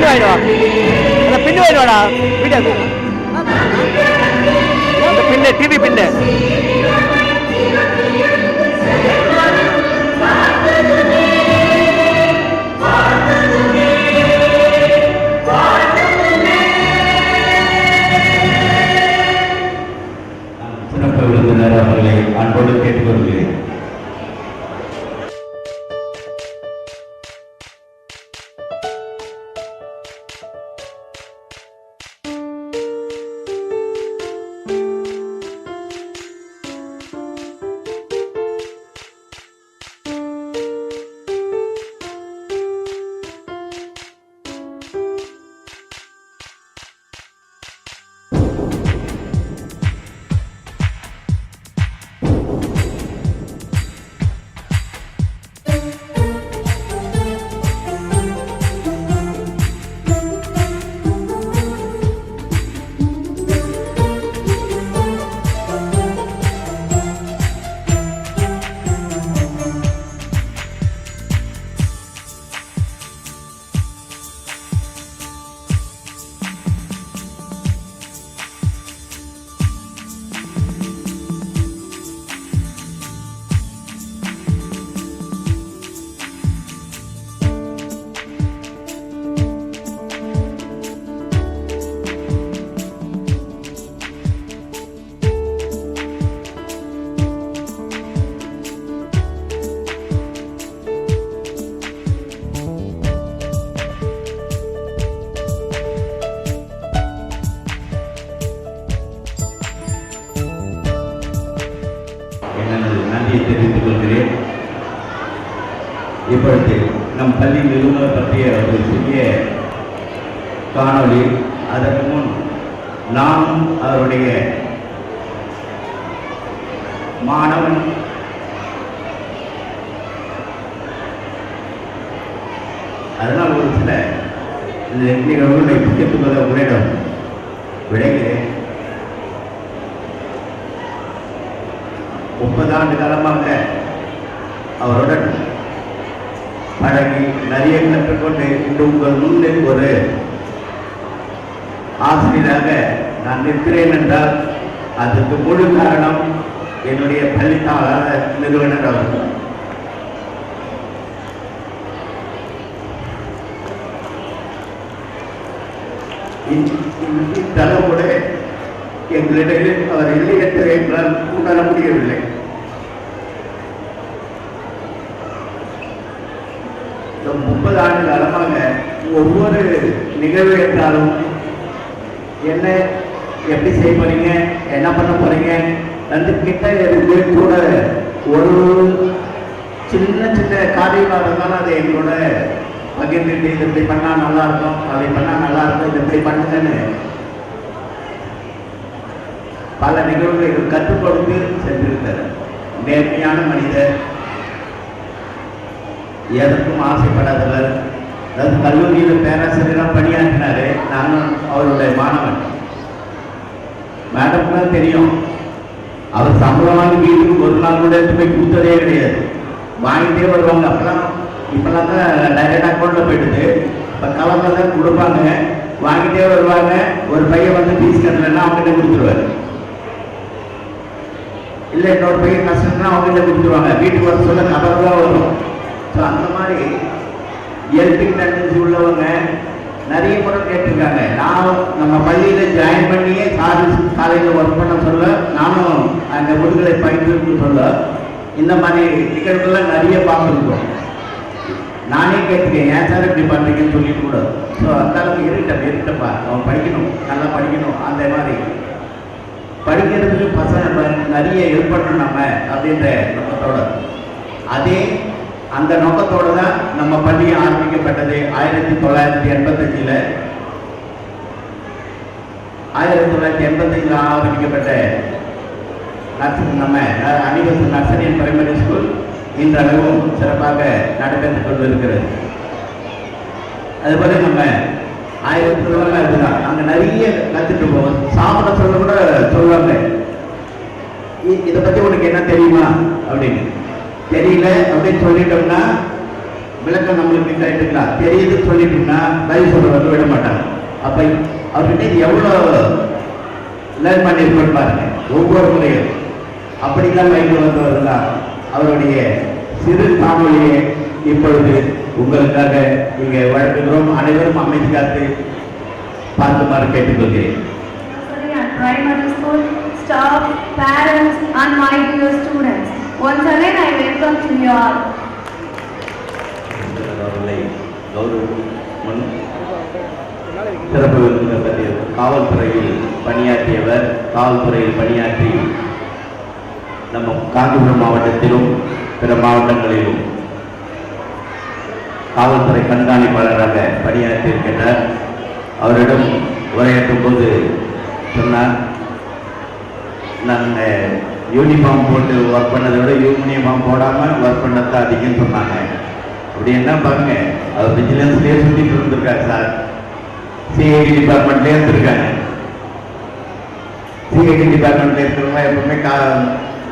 பின்னு வாங்கிடுவா, அந்த பின்னு வாங்கிடுவாடா வீட்டு, அந்த பின்னு டிவி பின்னு. சிறப்பு விருந்தினர் அவர்களை அன்போடு கேட்டுக்கொள்கிறேன். நன்றியை தெரிவித்துக் கொள்கிறேன். இப்பொழுது நம் பள்ளி நிறுவனர் பற்றிய ஒரு சிறிய காணொளி. அதற்கு முன் நானும் அவருடைய மாணவன் அதனால் ஒரு சில நிகழ்வுகளை பகிர்ந்து கொள்ள உங்களிடம் விளைகிறேன். 30 ஆண்டு காலமாக அவருடன் பழகி நிறைய கற்றுக்கொண்டு இன்று உங்கள் முன்னே ஒரு ஆசிரியராக நான் நிற்கிறேன் என்றால் அதுக்கு முழு காரணம் என்னுடைய பள்ளித்தாள நிறுவனர் அவர்கள். இத்தளவோடு எங்களிடையே அவர் இல்லையற்ற என்றால் உணர முடியவில்லை. இந்த 30 ஆண்டு காலமாக ஒவ்வொரு நிகழ்வு என்றாலும் என்ன எப்படி செய்ய போறீங்க, என்ன பண்ண போறீங்க, 2 கிட்ட இருந்து கூட ஒரு சின்ன சின்ன காரியமாக இருந்தாலும் அதை எங்களோட பகிர்ந்துட்டு இது இப்படி பண்ணால் நல்லா இருக்கும், அதை பண்ணால் நல்லா இருக்கும், இது இப்படி பண்ணுங்கன்னு பல நிகழ்வுகளை கற்றுக் கொடுத்து சென்றிருக்கிறார். நேர்மையான மனிதர், எதற்கும் ஆசைப்படாதவர். அதாவது கல்லூரியில் பேராசிரியராக பணியாற்றினாரு. நானும் அவருடைய மாணவன். மேடம்லாம் தெரியும், அவர் சம்பளமாக வீட்டுக்கு ஒரு நாள் கூட எடுத்து போய் கொடுத்ததே கிடையாது. வாங்கிட்டே வருவாங்க. அப்பெல்லாம் இப்பெல்லாம் தான் டைரக்ட் அக்கௌண்ட்டில் போயிடுது. இப்போ கலரில் தான் கொடுப்பாங்க. வாங்கிட்டே வருவாங்க. ஒரு பையன் வந்து ஃபீஸ் கட்டலைன்னா அவங்ககிட்ட கொடுத்துருவாரு. இல்லை இன்னொரு பையன் கஷ்டம்னா அவங்ககிட்ட கொடுத்துருவாங்க. வீட்டுக்கு வர சொல்ல கவர் தான் வரும். ஸோ அந்த மாதிரி ஹெல்பிங் டெண்டன்சி உள்ளவங்க நிறைய முறை கேட்டிருக்காங்க. நான் நம்ம பள்ளியில் ஜாயின் பண்ணியே காலையில் ஒர்க் பண்ண சொல்ல, நானும் அந்த முதுகலை பயிற்று சொல்ல, இந்த மாதிரி நிகழ்வுகள்லாம் நிறைய பார்த்துருக்கோம். நானே கேட்டுக்கேன், ஏன் சார் இப்படி பண்ணுறீங்கன்னு சொல்லிட்டு கூட. ஸோ அந்த அளவுக்கு இருட்டப்பா அவன் படிக்கணும், நல்லா படிக்கணும். அந்த மாதிரி படிக்கிறதுக்கு பசங்க நிறைய ஹெல்ப் பண்ணணும் நம்ம அப்படின்ற நோக்கத்தோட, அதே அந்த நோக்கத்தோடு தான் நம்ம பள்ளி ஆரம்பிக்கப்பட்டது. 1985 ஆரம்பிக்கப்பட்ட நம்ம anniversary nursery and primary school இன்றளவும் சிறப்பாக நடைபெற்றுக் கொண்டிருக்கிறது. அதுபோல நம்ம 1000 இருக்குதான், அங்கே நிறைய கற்றுட்டு போவோம். சாப்பிட சொல்ல கூட சொல்லுவாங்க, இதை பற்றி உனக்கு என்ன தெரியுமா அப்படின்னு. தெரியல அப்படின்னு சொல்லிட்டோம்னா விளக்கம் நம்மளுக்கு கேட்டுக்கலாம். தெரியல இது சொல்லிட்டீங்கன்னா பதில் சொல்ல வந்து விட மாட்டாங்க. அப்போ அவர்கிட்ட எவ்வளோ லேர்ன் பண்ணியிருக்கோன்னு பாருங்க. ஒவ்வொரு முறையும் அப்படிதான் மைண்டில் வந்தவர்கள் தான் அவருடைய சிறு காணொலியை இப்பொழுது உங்களுக்காக இங்கே வழங்குகிறோம். அனைவரும் அமைதி காத்து பார்க்குமாறு கேட்டுக்கொள்கிறேன். Primary school staff, parents and my dear students. Once again I welcome to you all. அவர்களை கௌரவம் முன் சிறப்பு விருந்தினர் பற்றிய காவல்துறையில் பணியாற்றியவர். காவல்துறையில் பணியாற்றி நம்ம காஞ்சிபுரம் மாவட்டத்திலும் பிற மாவட்டங்களிலும் காவல்துறை கண்காணிப்பாளராக பணியாற்றியிருக்கின்றார். அவரிடம் உரையாற்றும் போது சொன்னார், நாங்கள் யூனிஃபார்ம் போட்டு ஒர்க் பண்ணதை விட யூனிஃபார்ம் போடாமல் ஒர்க் பண்ணதான் அதிகம்னு சொன்னாங்க. அப்படி என்ன பாருங்க, அவர் விஜிலன்ஸ்லேயே சுற்றிட்டு இருந்திருக்காரு சார். சிஐடி டிபார்ட்மெண்ட்லேயே இருந்திருக்காங்க. சிஐடி டிபார்ட்மெண்ட்ல இருக்கிறவங்க எப்பவுமே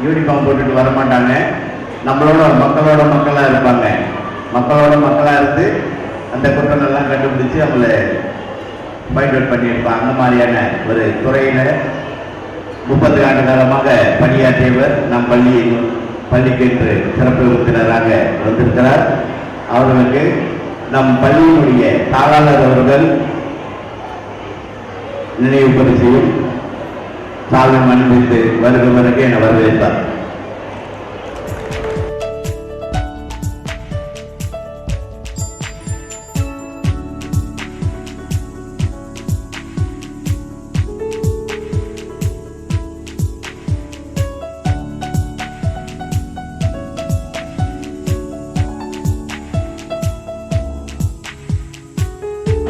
யூனிஃபார்ம் போட்டுட்டு வர மாட்டாங்க. நம்மளோட மக்களாக இருப்பாங்க. மக்களோட மக்களாக இருந்து அந்த குற்றங்கள்லாம் கண்டுபிடிச்சு அவங்கள ஃபைண்ட் அவுட் பண்ணியிருப்பாங்க. அந்த மாதிரியான ஒரு துறையில் 30 ஆண்டு காலமாக பணியாற்றியவர் நம் பள்ளிக்கு இன்று சிறப்பு விருந்தினராக வந்திருக்கிறார். அவர்களுக்கு நம் பள்ளியினுடைய தாளாளர் அவர்கள் நினைவு பரிசையும் சால்வை அணிவித்து வருக என வரவேற்பார்.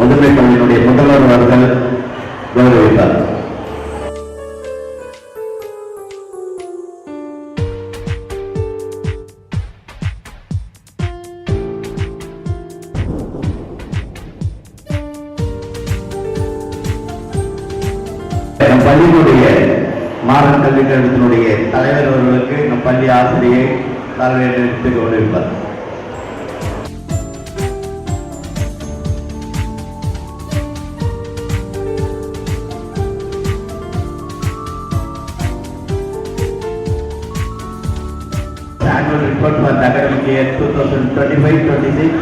முதன்மை பள்ளியினுடைய முதல்வர் அவர்கள் கௌரவித்தார். நம் பள்ளியினுடைய மாறன் கல்வி கழகத்தினுடைய தலைவர் அவர்களுக்கு நம் பள்ளி ஆசிரியை தலைவர்களுக்கு கௌரவிப்பார். Annual report for the academic year 2025-26.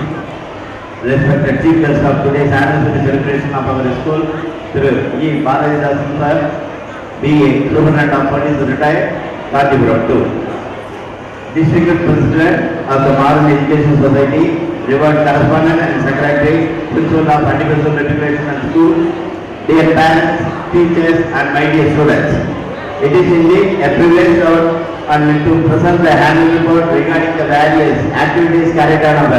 Respected chief guest of today's anniversary celebration of our school, Thiru E. Bharatidasan sir, BA, Lieutenant of Police retired, Kanchipuram 2. District President of the Modern Education Society, Reward Correspondent and Secretary, Principal of Anti-Corruption Education and School, dear parents, teachers and my dear students. It is indeed a privilege and to present the annual report regarding the various activities carried out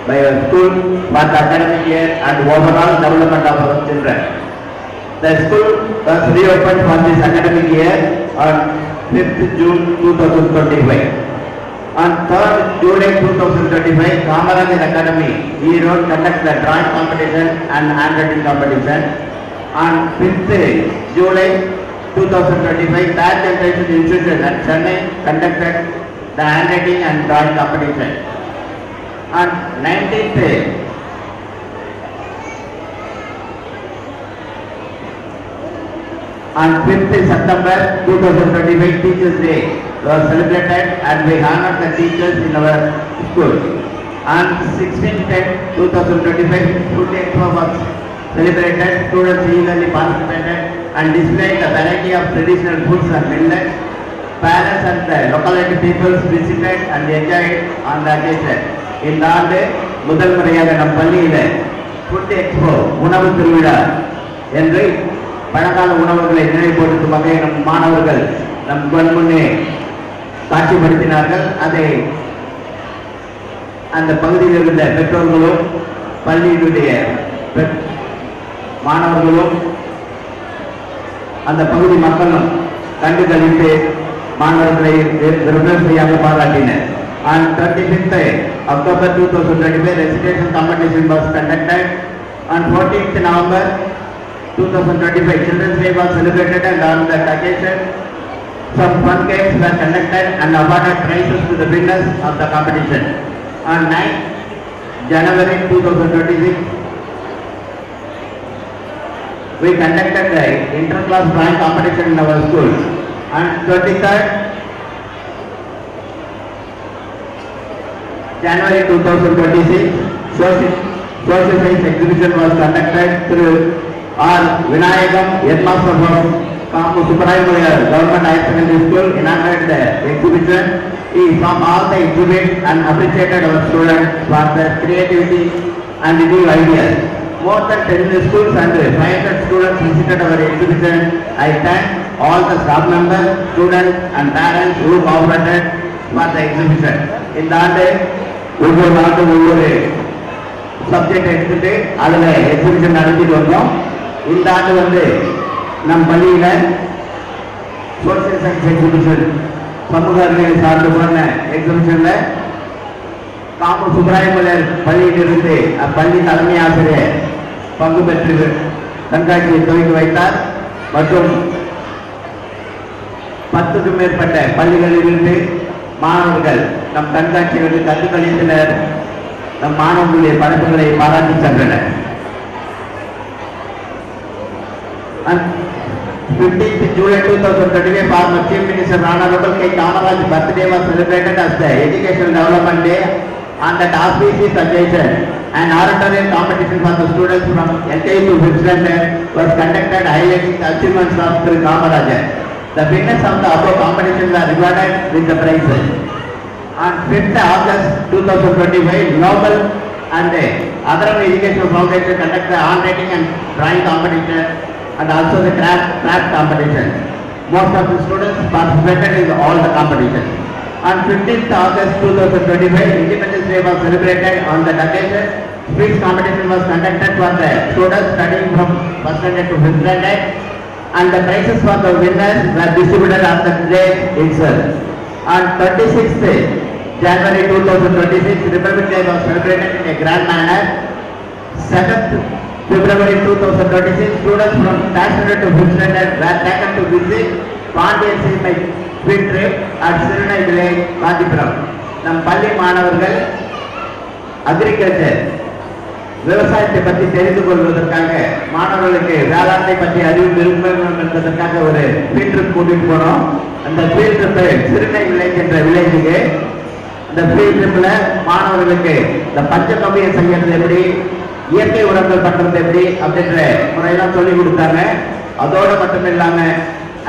by our school for the academic year and overall development of our children. The school was reopened for this academic year on 5th June 2025. On 3rd July 2025, Kamarajan Academy, Erode conducted the drawing competition and handwriting competition. On 5th July 2025, Third Generation Institution at Chennai conducted the handwriting and drawing competition. On 19th on 5th September 2025, Teachers Day was celebrated and we honored the teachers in our school. On 16/10/2025, Food Expo was celebrated. Students eagerly participated and displayed a variety of traditional foods and millets. Parents and the locality peoples visited and enjoyed on the occasion. இந்த ஆண்டு முதல் முறையாக நம் பள்ளியில் food expo உணவு திருவிழா என்று பழங்கால உணவுகளை நினைவுபடுத்தும் வகையில் நம் மாணவர்கள் நம் முன்னே காட்சிப்படுத்தினார்கள். அதை அந்த பகுதியில் இருந்த பெற்றோர்களும் பள்ளியினுடைய மாணவர்களும் அந்த பகுதி மக்களும் கண்டு கழித்து மாணவர்களை விமர்சையாக பாராட்டினர். On 25th October 2025, recitation competition was conducted. On 14th November 2025, Children's Day was celebrated and on that occasion, some fun games were conducted and awarded prizes to the winners of the competition. On 9th January 2026, we conducted the inter-class drawing competition in our school. And 23rd January 2026, social science exhibition was conducted through our Vinayagam Headmaster from Kampu Subrahmanya Government Higher Secondary School inaugurated the exhibition. He saw all the exhibits and appreciated our students for their creativity and new ideas. More than 10 schools and 500 students visited our exhibition. I thank all the staff members, students and parents who cooperated for the exhibition. In that day, ஒவ்வொரு நாட்டும் ஒவ்வொரு subject எடுத்துட்டு அதில் exhibition நடத்திட்டு வந்தோம். இந்த ஆண்டு நம் பள்ளியில் சோசியல் சயின்ஸ் எக்ஸிபிஷன் சமூக அறிவியல் சார்ந்து போன எக்ஸிபிஷனில் காமு சுப்ராயமலர் பள்ளியிலிருந்து அப்பள்ளி தலைமை ஆசிரியர் பங்கு பெற்று கண்காட்சியை துவக்கி வைத்தார். மற்றும் 10க்கும் மேற்பட்ட பள்ளிகளிலிருந்து மாணவர்கள் நம் கண்காட்சிகளுக்கு கற்றுக்களித்தனர். நம் மாணவர்களுடைய படைப்புகளை பாராட்டி சென்றனர். 15th July 2025, former Chief Minister Honorable K. Kamaraj birthday was celebrated as the Educational Development Day. On that auspicious occasion, an oratory competition for the students from LKG to 5th standard was conducted, highlighting the achievements of Sri Kamaraj. The winners of the above competition were rewarded with the prizes. On 5th August 2025, Nobel and other educational foundations conduct the handwriting and drawing competition and also the craft competition. Most of the students participated in all the competitions. On 15th August 2025, Independence Day was celebrated. On that occasion, speech competition was conducted for the students studying from 1st standard to 5th standard, and the prizes for the winners were distributed on the day itself. On 26th January 2026, Republic Day was celebrated in a grand manner. 7th February 2026, students from 3rd standard to 5th standard were taken to visit Pondicherry by field trip at Sirunai village, Kandipuram. நம் பள்ளி மாணவர்கள் agriculture விவசாயத்தை பற்றி தெரிந்து கொள்வதற்காக மாணவர்களுக்கு வேளாண்மை பற்றி அறிவு விரும்பணும் என்பதற்காக ஒரு ஃபீல்ட் ட்ரிப் கூட்டிட்டு போனோம். அந்த ஃபீல்ட் ட்ரிப்பை சிறுனை வில்லேஜ் என்ற வில்லேஜுக்கு இந்த ஃபீல்ட் ட்ரிப்பில் மாணவர்களுக்கு இந்த பஞ்சகவ்வியை செய்யறது எப்படி, இயற்கை உரங்கள் பண்றது எப்படி அப்படின்ற முறையெல்லாம் சொல்லிக் கொடுத்தாங்க. அதோடு மட்டும் இல்லாமல்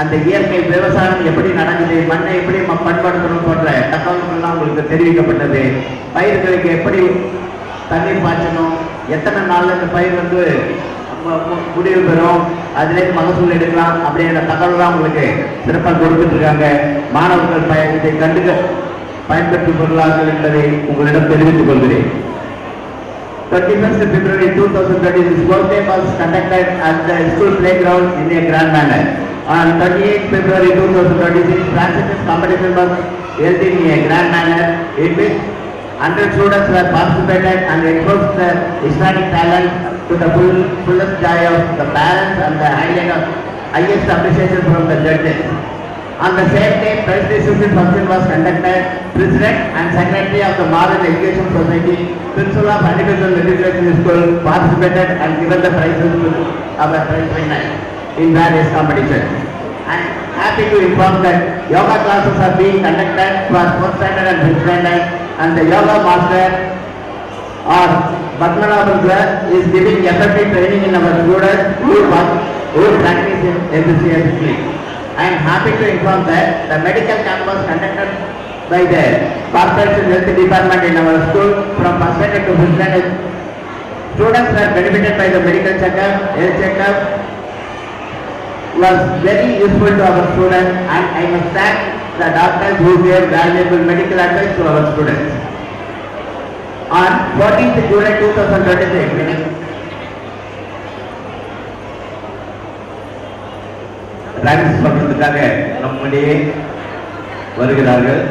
அந்த இயற்கை விவசாயம் எப்படி நடக்குது, மண்ணை எப்படி பண்படுத்தணும் போன்ற தகவல்கள்லாம் உங்களுக்கு தெரிவிக்கப்பட்டது. பயிர்களுக்கு எப்படி தண்ணீர் பாய்ச்சணும், எத்தனை நாள் இந்த பயிர் முடிவு பெறும், அதுலேருந்து மகசூல் எடுக்கலாம் அப்படிங்கிற தகவல்லாம் உங்களுக்கு சிறப்பாக கொடுத்துட்டு இருக்காங்க. மாணவர்கள் இதை பயன்பெற்றுக் கொள்ளார்கள் என்பதை உங்களிடம் தெரிவித்துக் கொள்கிறேன். 21st February 2026, birthday was conducted at the school playground in a grand manner. On 28th February 2026, Francis competition was held in a grand manner in which 100 students were participated and exposed their Islamic talent to the fullest joy of the parents and the highest appreciation from the judges. On the same day, prize distribution function was conducted. President and Secretary of the Modern Education Society, Principal of Agricultural Literature School participated and given the prizes to our prize winners in various competitions. I am happy to inform that yoga classes are being conducted for 4th standard and 5th standard, and the yoga master or Bhatmanabhan sir is giving effective training in our students who practice enthusiastically. I am happy to inform that the medical camp was conducted by the Corporation Health Department in our school from 1st standard to 5th standard. Students were benefited by the medical checkup. Health checkup was very useful to our students, and I must thank the doctors who gave valuable medical advice to our students. On 14th July 2026, practice பண்ணுறதுக்காக நம்முடைய வருகிறார்கள்.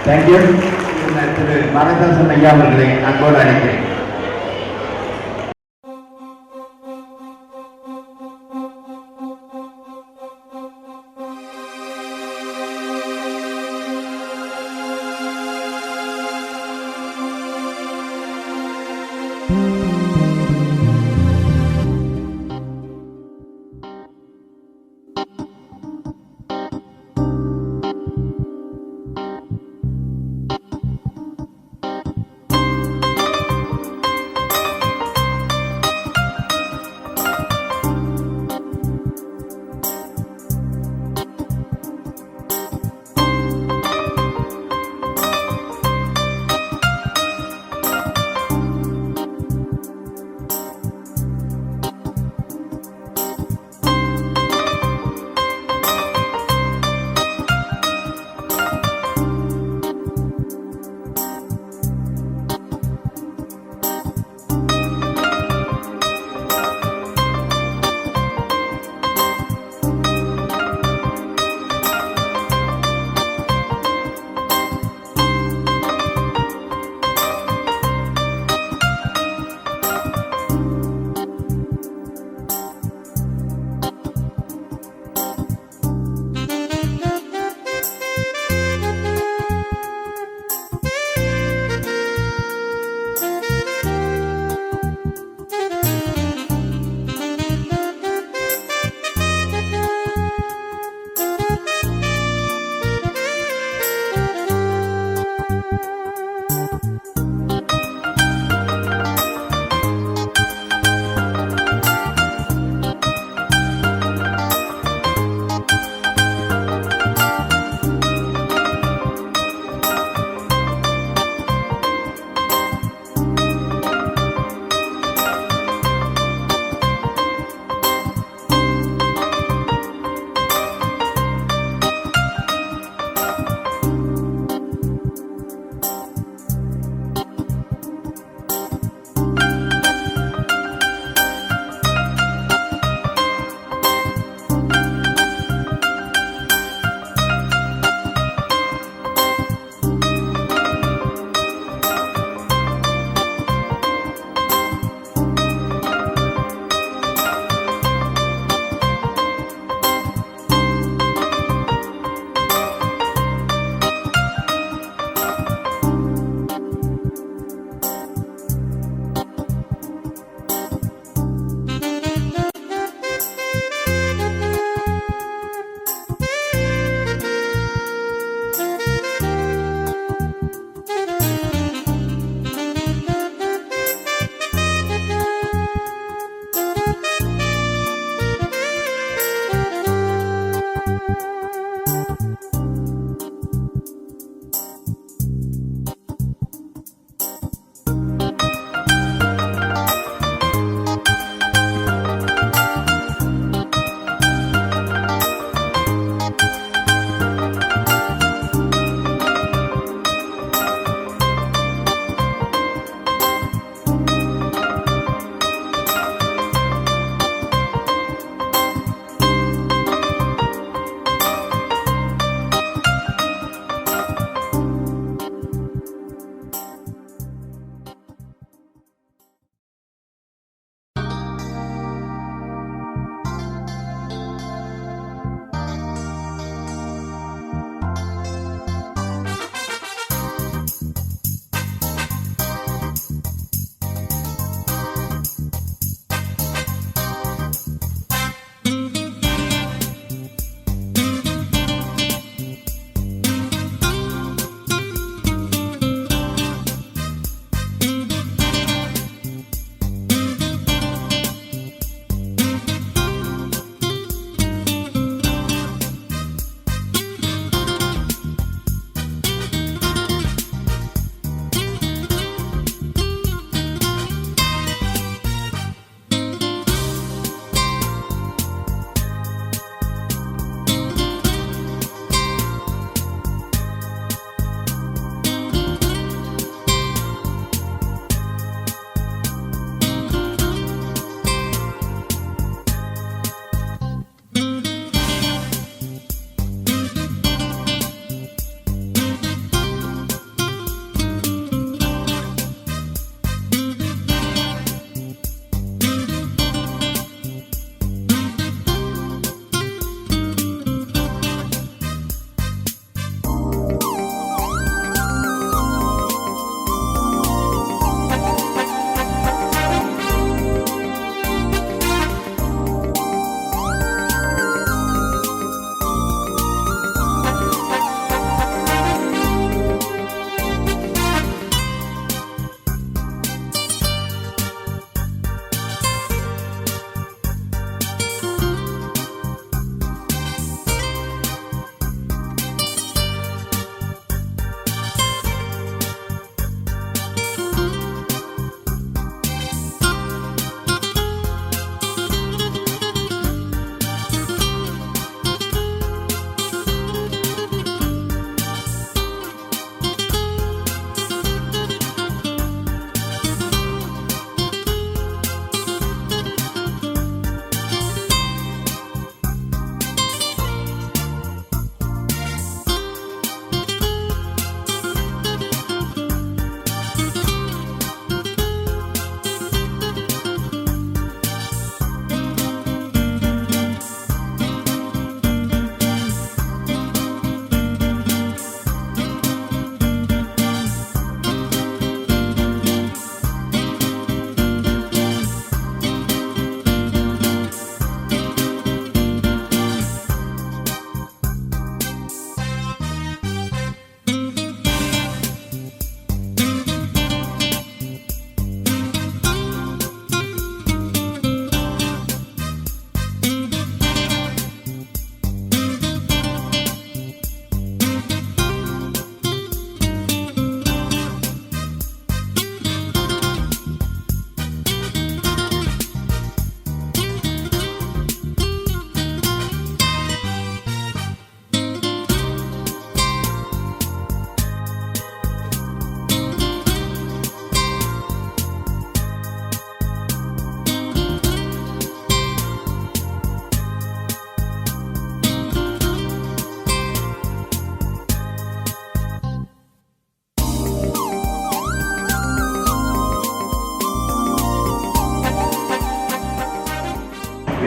Thank you. திரு பாரதாசன் ஐயா அவர்களை அன்போடு அழைக்கிறேன்.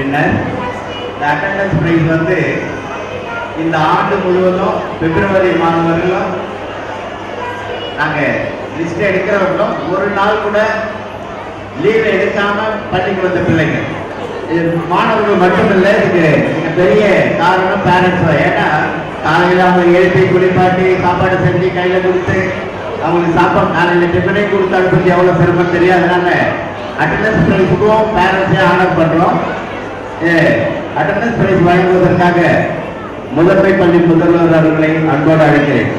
Winner. இந்த attendance price வந்து இந்த ஆண்டு முழுவதும் பிப்ரவரி மாதம் வரையிலும் நாங்கள் லிஸ்ட் எடுக்கிறவங்களும் ஒரு நாள் கூட லீவ் எடுக்காம பள்ளிக்கு வந்த பிள்ளைங்க. இது மாணவர்கள் மட்டுமில்லை, இதுக்கு பெரிய காரணம் பேரண்ட்ஸ் தான். ஏன்னா காலையில் அவங்க எழுப்பி குளிப்பாட்டி சாப்பாடு செஞ்சு கையில் கொடுத்து அவங்களுக்கு சாப்பாடு காலையில் டிஃபனே கொடுத்து அனுப்பி எவ்வளோ சிரமம் தெரியும். அதனால அட்டெண்டன்ஸ் பிரைஸுக்கும் பேரண்ட்ஸே ஆனர் பண்ணுறோம். அட்டெண்டன்ஸ் பிரைஸ் வழங்குவதற்காக முதன்மை பள்ளி முதல்வர் அவர்களை அன்போடு அழைக்கிறேன்.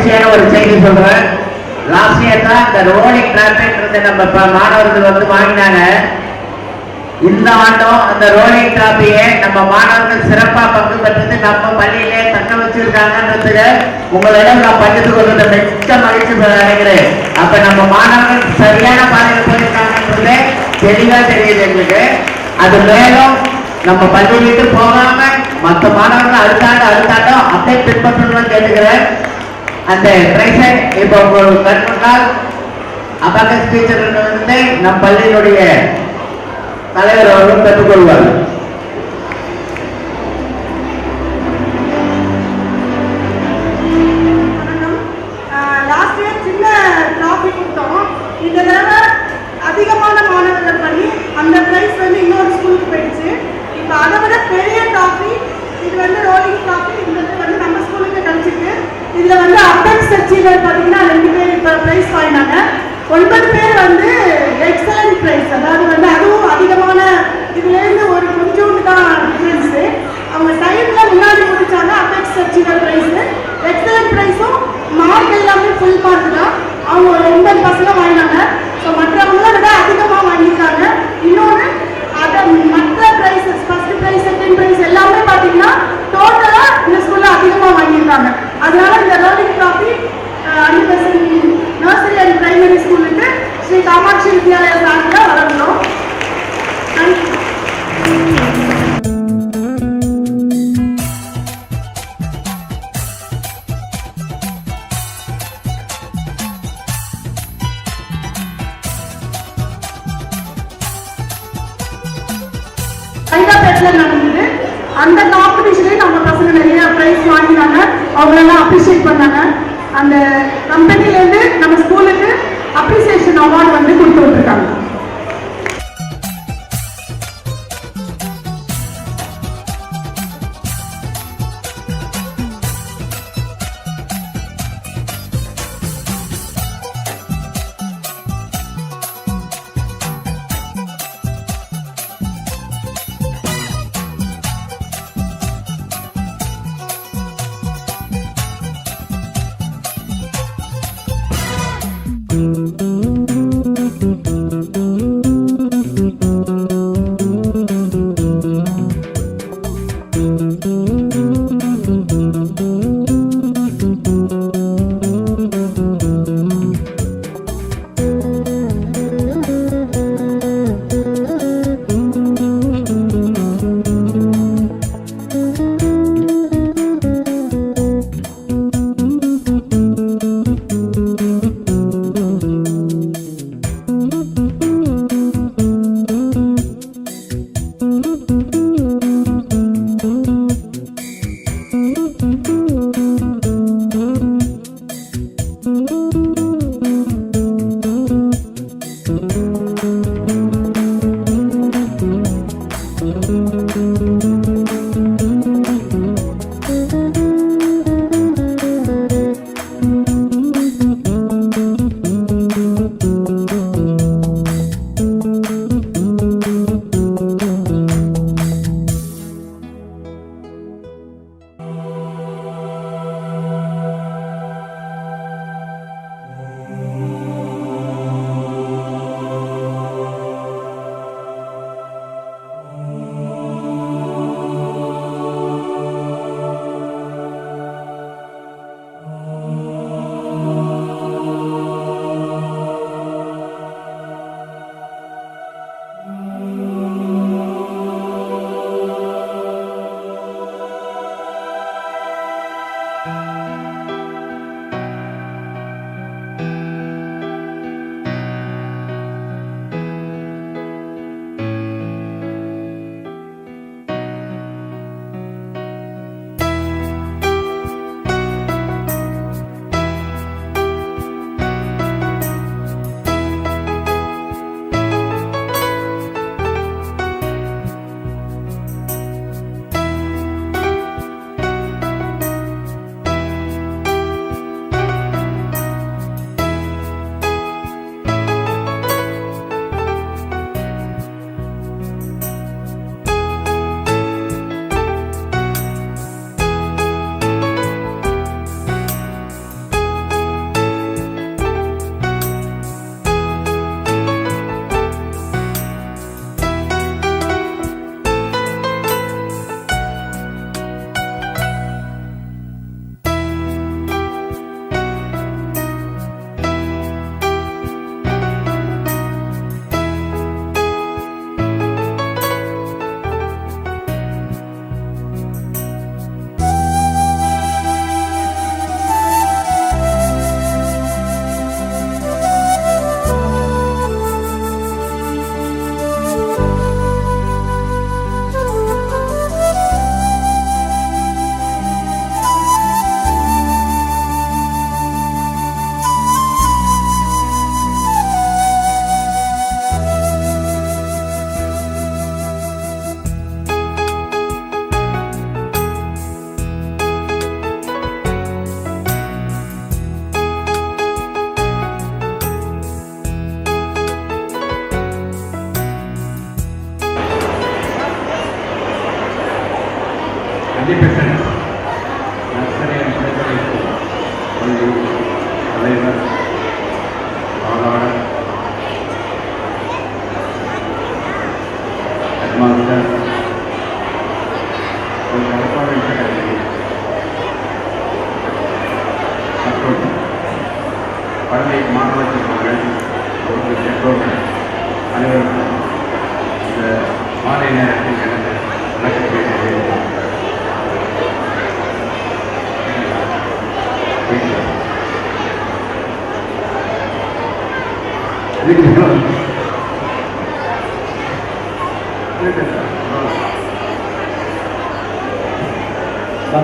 மகிழ்ச்சியான ஒரு செய்தி சொல்றேன். லாஸ்ட் இயர் தான் இந்த ரோலிங் டிராபிக்ன்றது நம்ம மாணவர்கள் வந்து வாங்கினாங்க. இந்த ஆண்டும் அந்த ரோலிங் டிராபியை நம்ம மாணவர்கள் சிறப்பா பங்கு பெற்றது நம்ம பள்ளியிலே தக்க வச்சிருக்காங்கன்றதுக்கு உங்களிடம் நான் பகிர்ந்து கொள்வது மிக்க மகிழ்ச்சி அடைகிறேன். அப்ப நம்ம மாணவர்கள் சரியான பாதையில் போயிருக்காங்கன்றது தெளிவா தெரியுது எங்களுக்கு. அது மேலும் நம்ம பள்ளி விட்டு போகாம மற்ற மாணவர்கள் அடுத்தாண்டும் அப்படியே பின்பற்றணும்னு கேட்டுக்கிறேன். அந்த பிரைஸை இப்போ ஒரு கற்றுனால் அபாகஸ் டீச்சர் வந்து நம் பள்ளியினுடைய தலைவர் அவர்கள் கற்றுக்கொள்வார். லாஸ்ட் இயர் சின்ன டிராஃபி கொடுத்தோம். இந்த தடவை அதிகமான மாணவர்கள் பண்ணி அந்த பிரைஸ் வந்து இன்னொரு ஸ்கூலுக்கு போயிடுச்சு. இப்போ அதை விட பெரிய டிராஃபி இது வந்து ரோலிங் டிராஃபி இந்த வந்து நம்ம ஸ்கூலுக்கு கிடைச்சிருக்கு. இதில் வந்து அப்பெக்ஸ் அச்சீவர் பார்த்தீங்கன்னா 2 பேர் இப்போ ப்ரைஸ் வாங்கினாங்க. 9 பேர் வந்து எக்ஸலண்ட் ப்ரைஸ், அதாவது வந்து அதுவும் அதிகமான இதுலேருந்து ஒரு கொஞ்சோண்டு தான் டிஃப்ரென்ஸு. அவங்க டைமில் முன்னாடி முடிச்சாங்க. அப்பெக்ஸ் அச்சீவர் ப்ரைஸு எக்ஸலண்ட் ப்ரைஸும் மார்க் எல்லாமே ஃபுல் மார்க் தான். அவங்க ஒரு 9 பசங்க வாங்கினாங்க. ஸோ மற்றவங்கள விட அதிகமாக வாங்கியிருக்காங்க. இன்னொன்று அதை மற்ற prizes first prize second prize எல்லாமே பார்த்தீங்கன்னா டோட்டலாக இந்த ஸ்கூலில் அதிகமாக வாங்கியிருக்காங்க. அதனால இந்த rolling trophy anniversary nursery and primary ஸ்கூலுக்கு ஸ்ரீ காமாட்சி வித்யாலயா சார்பில் வழங்கணும். நன்றி. ஹைதராபாத்ல நடந்தது. அந்த காம்படிஷனே நம்ம பசங்க நிறைய பிரைஸ் வாங்கினாங்க. அவங்களெல்லாம் அப்ரிஷியேட் பண்ணாங்க. அந்த கம்பெனிலேருந்து நம்ம ஸ்கூலுக்கு அப்ரிசியேஷன் அவார்டு வந்து கொடுத்து விட்டுருக்காங்க.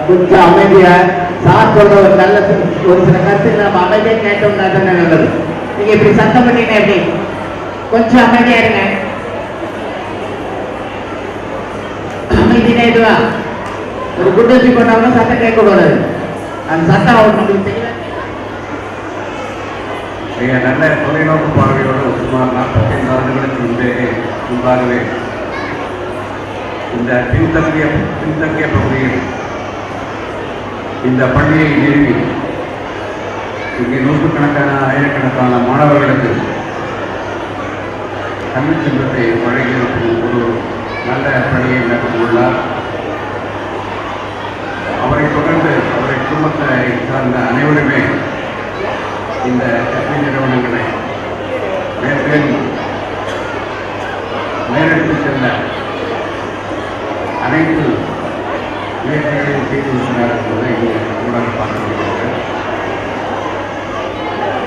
கொஞ்சம் அமைதியா சார் சொல்ற ஒரு நல்ல ஒரு சில கருத்துக்களை நம்ம அமைதியா கேட்டோம்னா தானே நல்லது. நீங்க இப்படி சத்தம் பண்ணீங்கன்னா எப்படி? கொஞ்சம் அமைதியா இருங்க. அமைதியா இதுவா ஒரு குண்டசி பண்ணாலும் சத்தம் கேட்கக்கூடாது. அந்த சட்டம் அவர் நம்மளுக்கு தெரியல. நல்ல தொலைநோக்கு பார்வையோடு சுமார் 45 ஆண்டுகளுக்கு முன்பாகவே இந்த பின்தங்கிய பகுதியில் இந்த பள்ளியை நிறுவி இங்கே நூற்றுக்கணக்கான ஆயிரக்கணக்கான மாணவர்களுக்கு தமிழ் செல்வத்தை வழங்கியிருக்கும் ஒரு நல்ல பணியை மேற்கொண்டுள்ளார். அவரை தொடர்ந்து அவரை குடும்பத்தை சார்ந்த அனைவருமே இந்த கல்வி நிறுவனங்களை மேலும் மேலெடுத்து செல்ல அனைத்து முயற்சிகளையும் செய்து வருகிறார் என்பதை இங்கே ஊடாக பார்க்க முடிகிறது.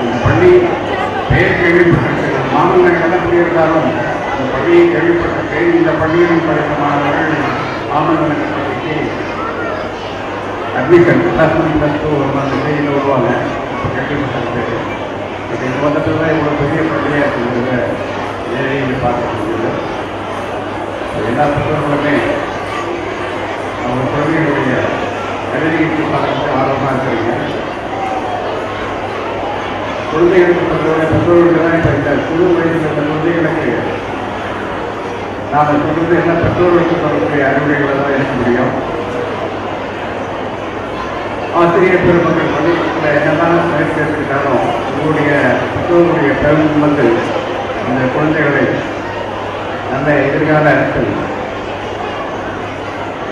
இந்த பள்ளி பெயர் கேள்விப்பட்டிருக்கிற மாமல்லங்கள்லாம் குடியிருந்தாலும் இந்த பள்ளியை கேள்விப்பட்ட பெயர் இந்த பள்ளியிலும் படித்த மாணவர்கள் மாமல்லங்க பள்ளிக்கு அட்மிஷன் +1 +2 அந்த செய்தியில் வருவாங்க. கேள்விப்பட்டிருக்கு. பட் இது வந்துட்டு தான் இவ்வளோ பெரிய பள்ளியாக இருக்கிறது நேரடியாக பார்க்க முடியுது. எல்லா பெற்றோர்களுமே அவங்க குழந்தைகளுடைய கல்விக்கு பார்க்கறது ஆர்வமாக இருக்கிறீங்க. குழந்தைகளுக்கு பெற்றோர்களுக்கு தான் இப்போ இந்த சிறு வயதில் இந்த குழந்தைகளுக்கு நாம் சொல்றது என்ன பெற்றோர்களுக்கு சொல்லக்கூடிய அறிவுரைகளை தான் இருக்க முடியும். ஆசிரியர் பெருமக்கள் பள்ளிக்கூடத்தில் என்னதான் பயிற்சி எடுத்துக்கிட்டாலும் உங்களுடைய பெற்றோர்களுடைய பெருமக்கள் இந்த குழந்தைகளை நல்ல எதிர்காலத்தில்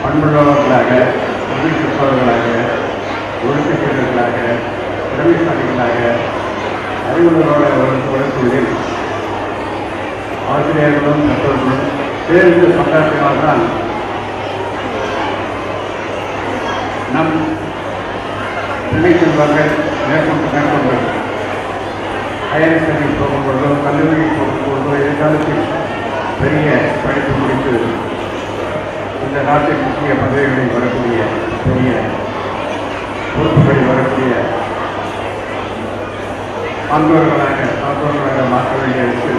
பண்புள்ளவர்களாக, உறுதிப்பவர்களாக, ஒழுக்கச்சீர்களாக, திறமைசாலிகளாக, அறிவுள்ளவர்களோட வளர்ப்பதில் ஆசிரியர்களும் பெற்றோர்களும் சேர்ந்து பங்காற்றினால்தான் நம் பிள்ளை செல்வார்கள் மேற்கொண்டு ஹையர் ஸ்டடி போகும்பொழுதோ கல்லூரிக்கு போகும்பொழுதோ எதிர்காலத்தில் பெரிய படிப்பு முடித்து இந்த நாட்டில் முக்கிய பதவிகளில் வரக்கூடிய பெரிய பொறுப்புகளில் வரக்கூடிய சான்றோர்களாக மாற்ற வேண்டியதற்கு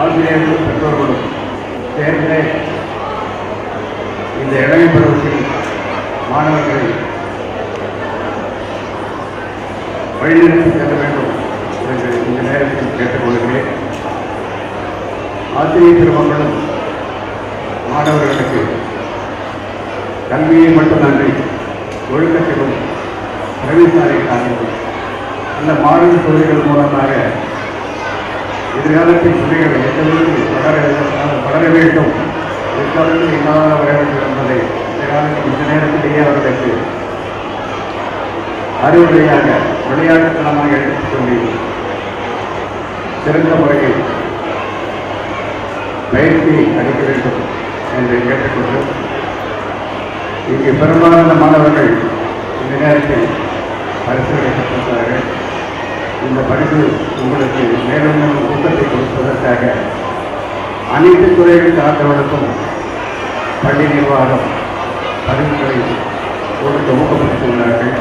ஆசிரியர்களும் பெற்றோர்களும் சேர்ந்தே இந்த இளமை பருவத்தில் மாணவர்களை வழிநடத்தி செல்ல வேண்டும் என்று இந்த நேரத்தில் கேட்டுக்கொள்கிறேன். ஆசிரியர் பெருமக்களும் மாணவர்களுக்கு கல்வியை மட்டுமன்றி ஒழுக்கத்திலும் திறமைசாலிகளாகவும் அந்த மாணவ தொழில்கள் மூலமாக எதிர்காலத்தில் பிள்ளைகள் எந்தளவுக்கு வளர வேண்டும், எதிர்காலத்தில் இல்லாத வர வேண்டும் என்பதை இந்த நேரத்திலேயே அவர்களுக்கு அறிவுரையாக விளையாட்டுத்தனமாக எடுத்துக் சொல்லி சிறந்த முறையில் பயிற்சியை அளிக்க வேண்டும் என்று கேட்டுக்கொண்டு இங்கு பெரும்பாலான மாணவர்கள் இந்த நேரத்தில் பரிசுகளை பெற்றுள்ளார்கள். இந்த பரிசு உங்களுக்கு மேலும் ஊக்கத்தை கொடுப்பதற்காக அனைத்து துறைகள் சார்ந்தவர்களுக்கும் பள்ளி நிர்வாகம் பரிசுகளை கொடுத்து ஊக்கப்படுத்தியுள்ளார்கள்.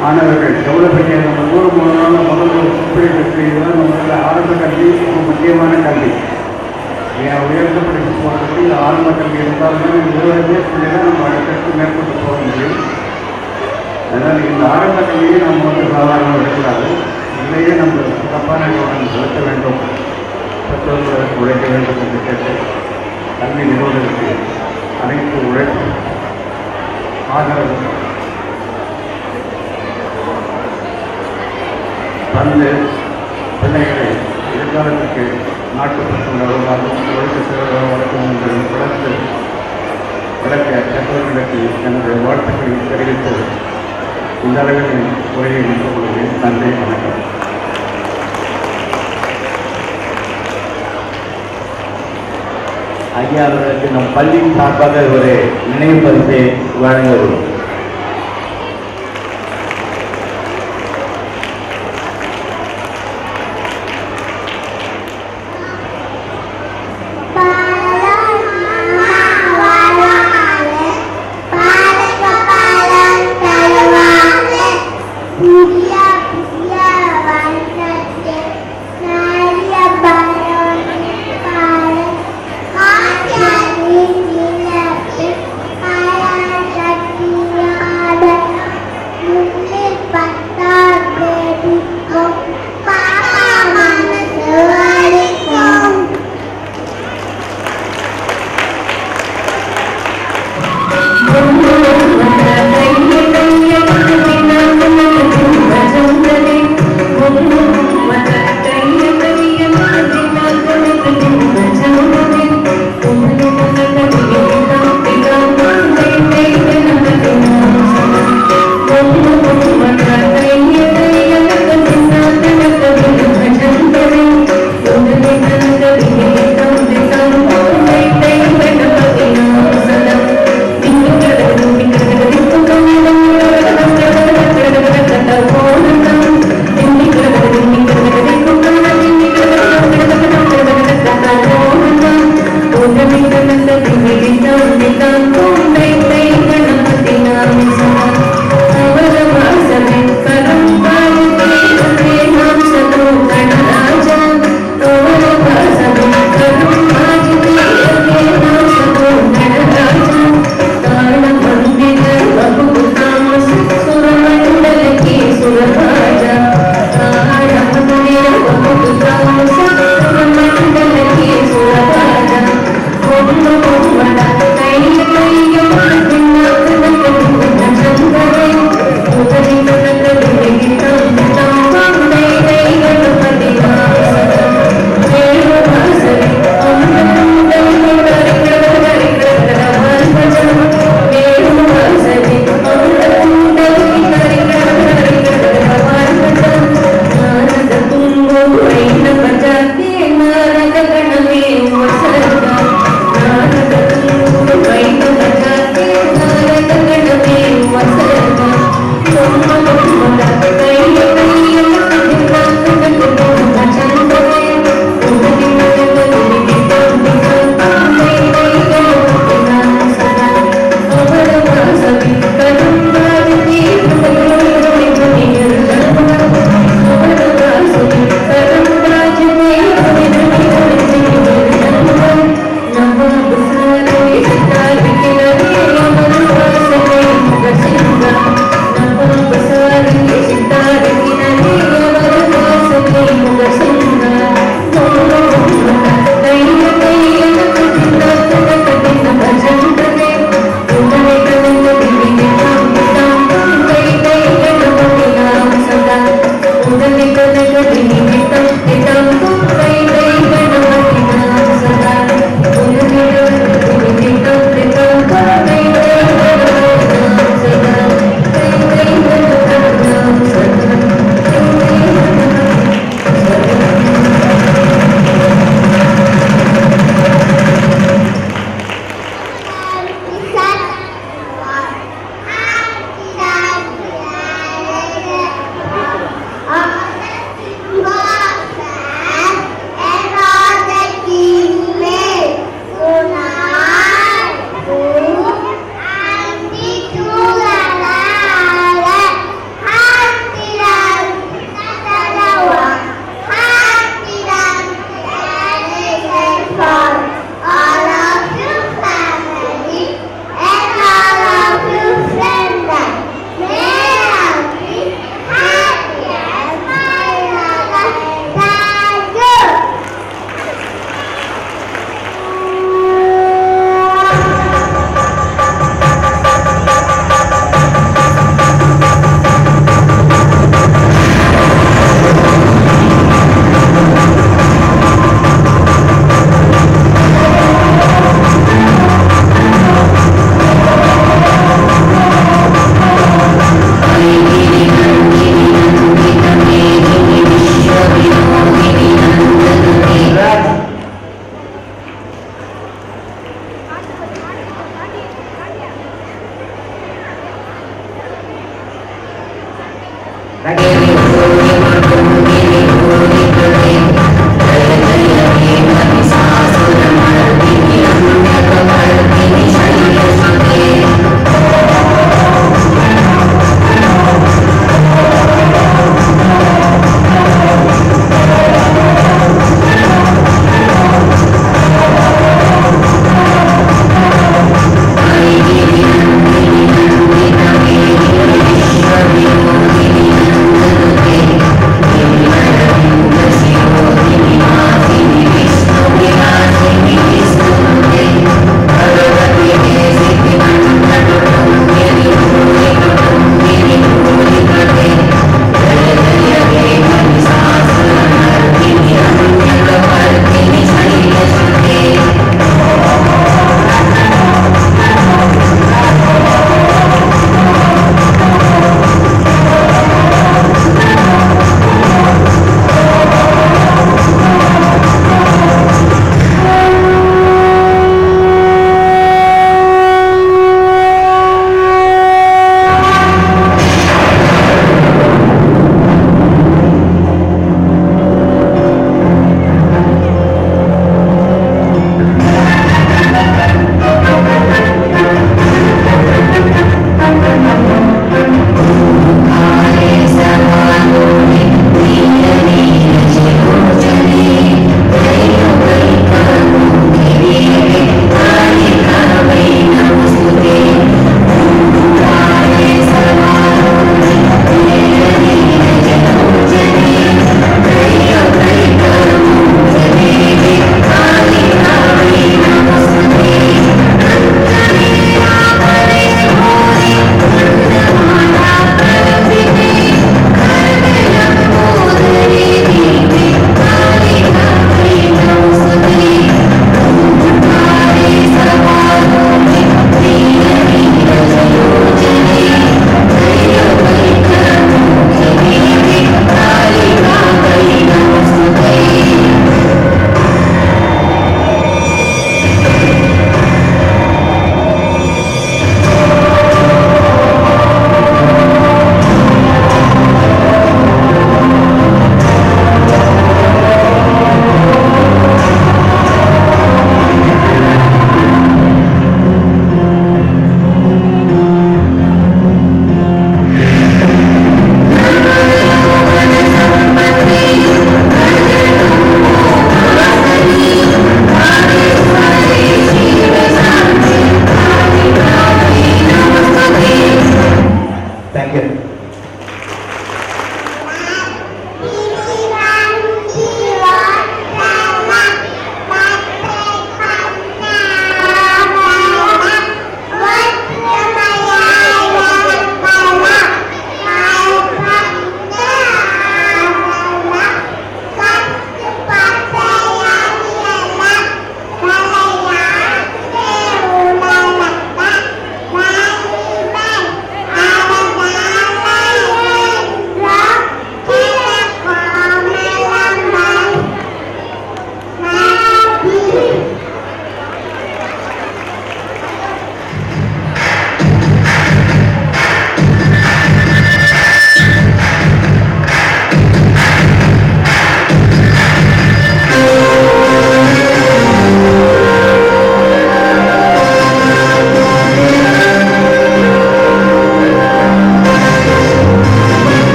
மாணவர்கள் எவ்வளோ பெரிய நம்ம 100 நாள் முதல்ல உட்படி பெற்றதுதான் நம்மளோட ஆரம்ப கல்வி ரொம்ப முக்கியமான கல்வி. உயர்ந்த படிப்பு போகிறதுக்கு இந்த ஆரம்ப கல்வி இருந்தாலும் 20 வயசுலேயே தான் நம்ம அடுத்தடுத்து மேற்கொண்டு போக முடியும். அதனால் இந்த ஆரம்ப கல்வியை நம்ம சாதாரணமாக எடுக்கூடாது. இதையே நம்ம சிறப்பான கவனம் செலுத்த வேண்டும், பெற்றோர்களுக்கு உழைக்க வேண்டும் என்று கேட்டு கல்வி நிறுவனங்களுக்கு அனைத்து உழைப்பு ஆதரவு தந்து பிள்ளைகளை எதிர்காலத்துக்கு நாட்டுப்பற்றுள்ளவர்களாகவும் ஒழுக்க சிறப்பாக வளர்க்கும் என்று வளர்க்க பெற்றோர்களுக்கு எனது வாழ்த்துக்களை தெரிவித்து இந்த அளவில் உரையை நின்று கொள்கிறேன். நன்றி, வணக்கம். ஐயா அவர்களுக்கு நம் பள்ளியின் சார்பாக ஒரு நினைவு பரிசை வழங்குகிறோம்.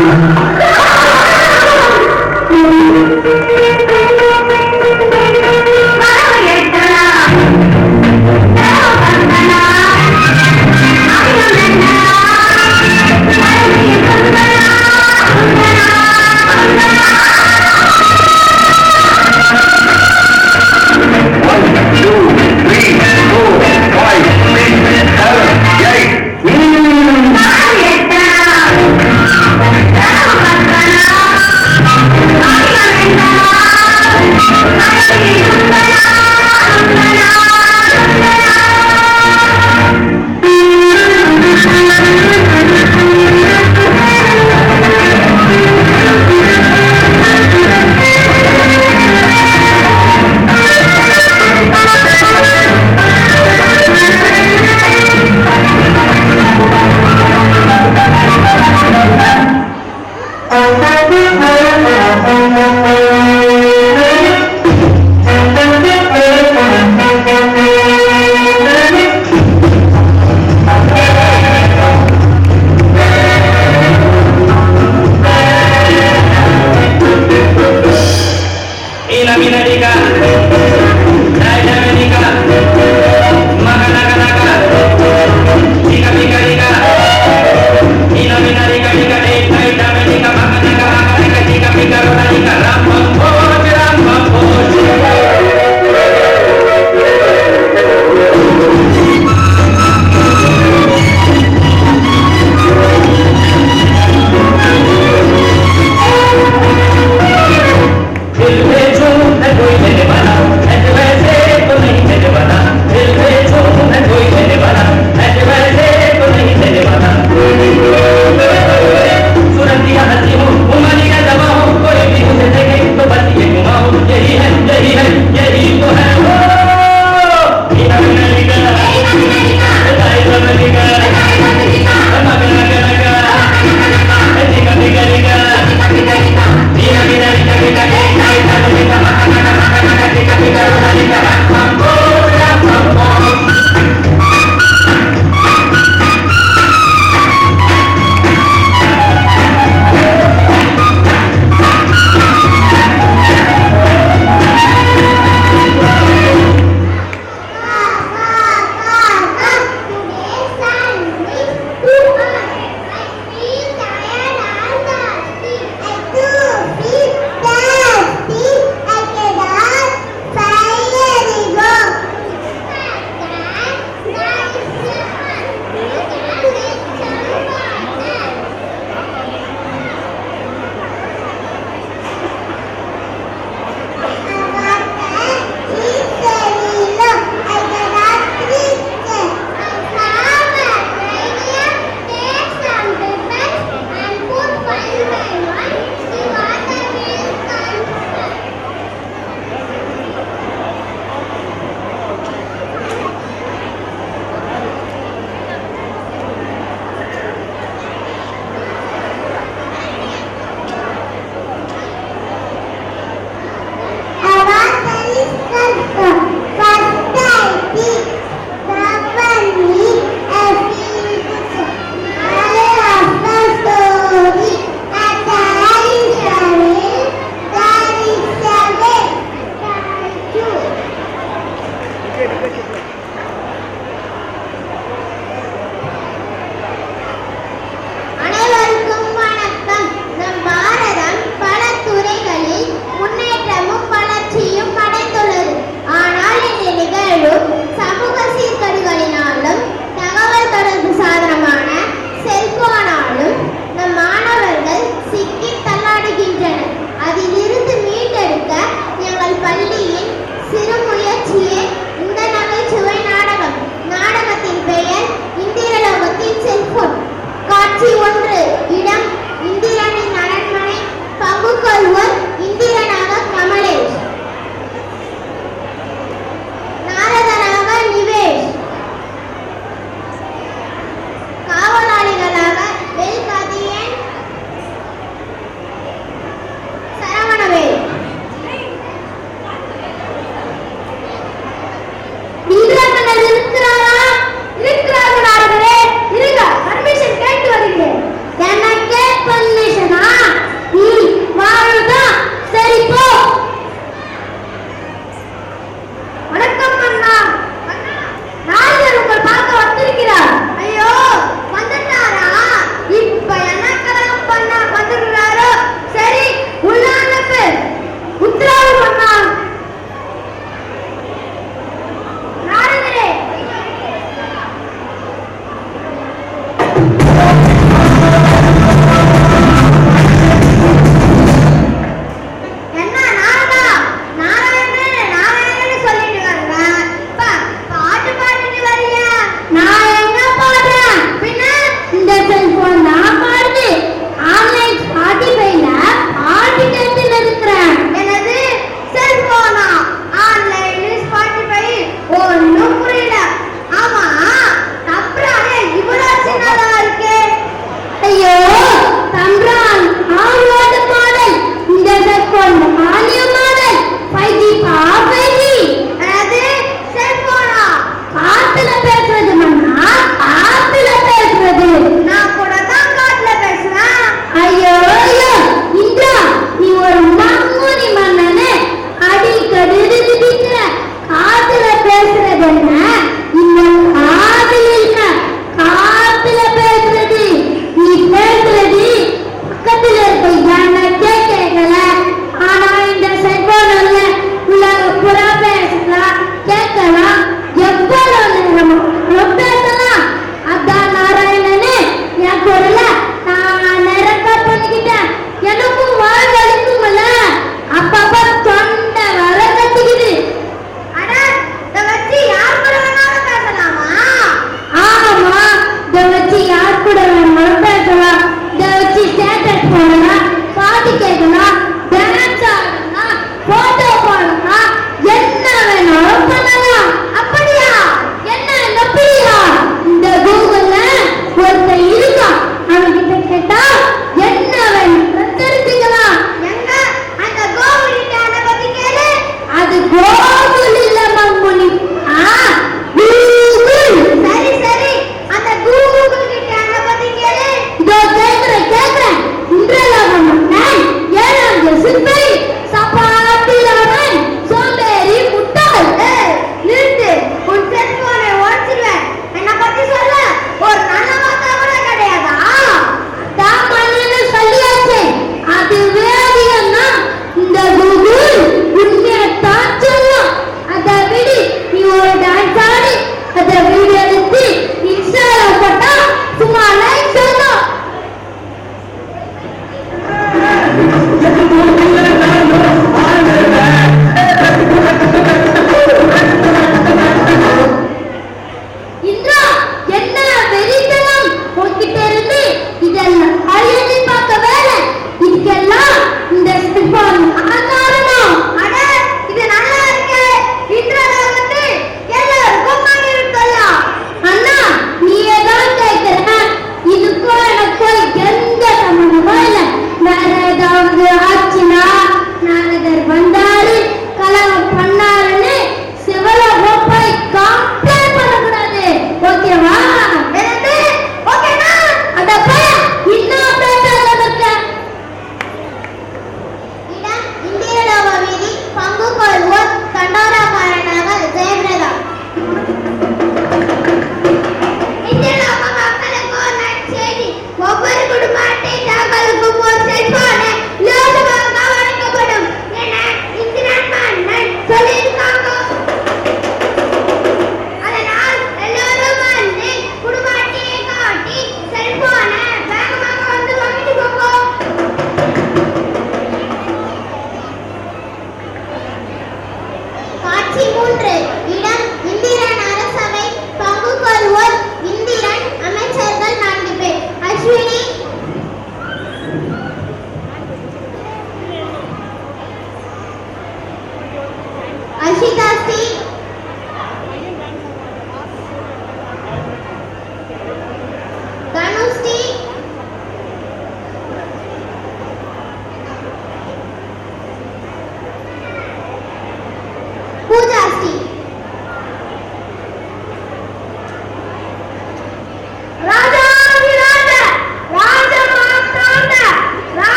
Eight.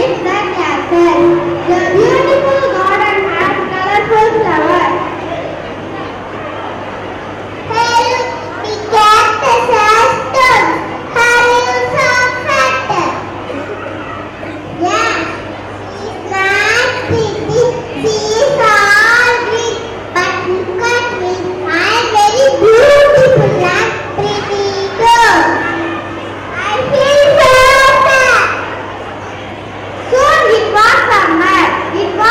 is the castle. The beautiful garden has colorful flowers. Hey, look, the cactus has stones. Her leaves are fat. Yes, she's not pretty. She is all green. But look at me. I am very beautiful and pretty too. I feel so sad. Soon it was summer. It was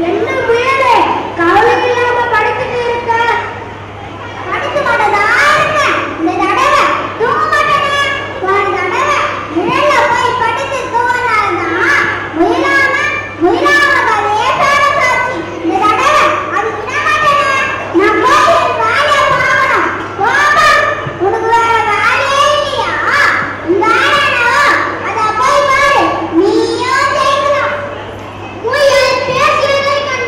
என்ன முயலே கவலை இல்லாம படிச்சுட்டு இருக்க? படிக்க மாட்டதா இருக்க? இந்த தடவை தூங்க மாட்டேனே. ஒரு தடவை நிழல்ல போய் படிச்சு தூங்கினாதான் முயலாம லேசான சாட்சி. இந்த தடவை அது விட மாட்டேனே. நான் போய் என் வேலையை பார்க்கணும். போமா, உனக்கு வேற வேலையே இல்லையா? இந்த ஆடானோ அதை போய் பாரு, நீயும் ஜெயிக்கணும். முயல் பேசுவதை கண்டு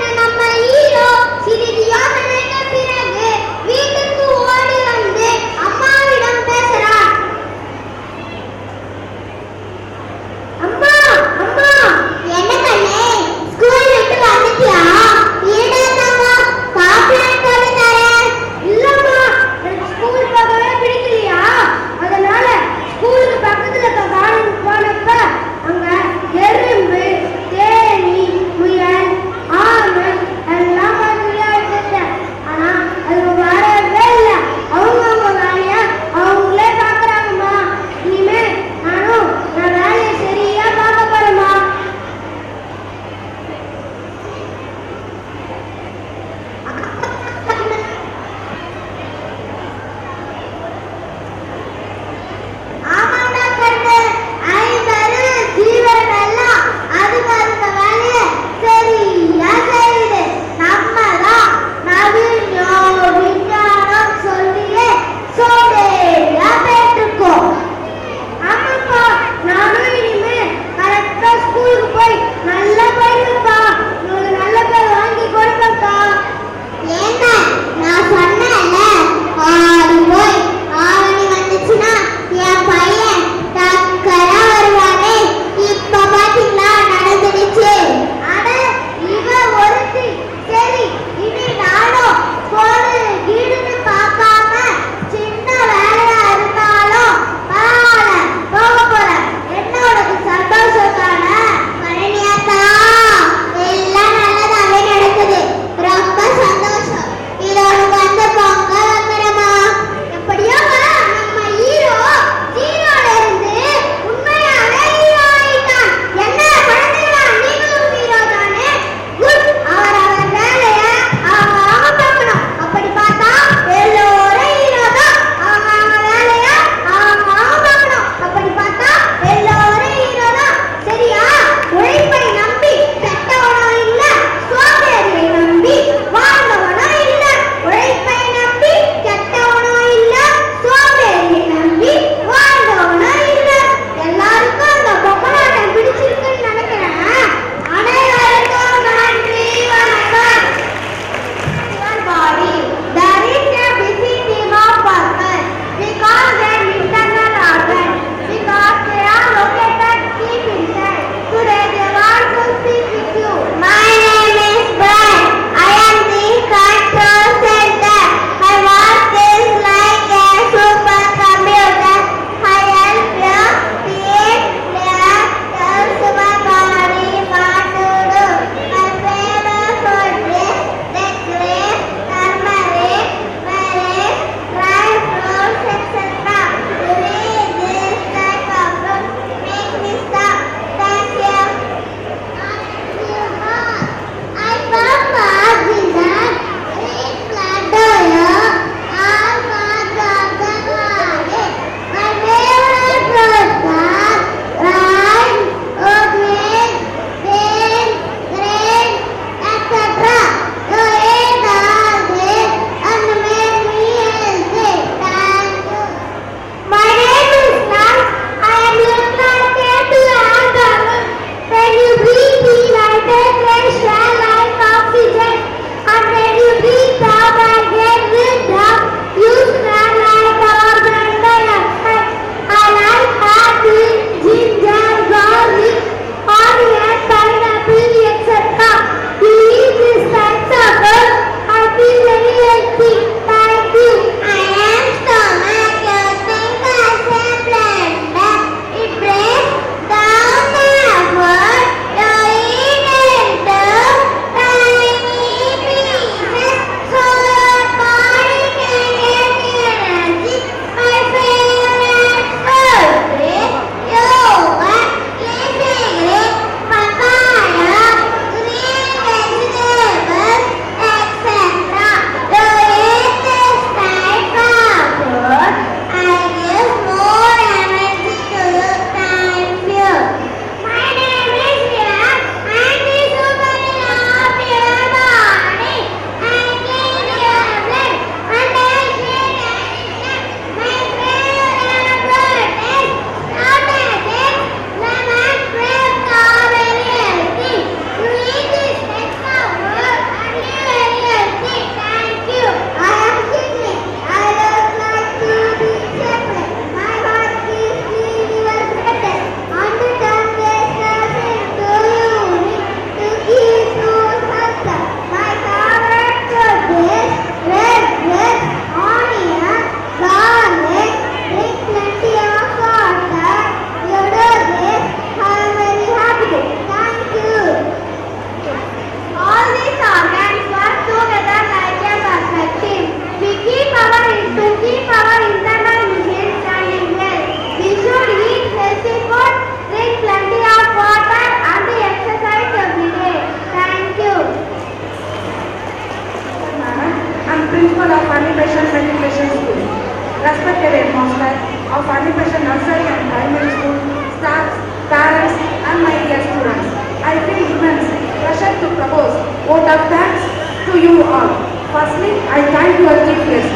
propose vote of thanks to you all. Firstly, I thank your chief guest,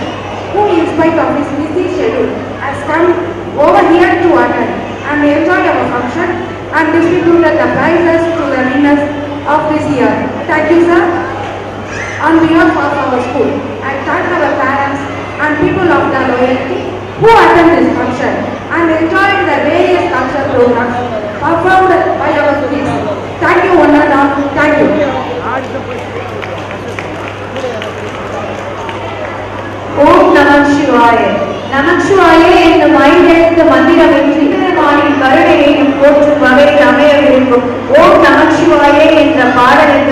who in spite of his busy schedule has come over here to attend and enjoy our function and distributed the prizes to the winners of this year. Thank you, sir. On behalf of our school, I thank our parents and people of the loyalty who attend this function and enjoyed the various cultural programs performed by our kids. Thank you, one and all. Thank you. ஓம் நம சிவாய. நம சிவாய என்னும் ஐந்தெழுத்து மந்திரமின்றி பெருமானின் கருணையையும் போற்றும் வகையில் அமைய விரும்பும் ஓம் நம சிவாய என்ற பாடலுக்கு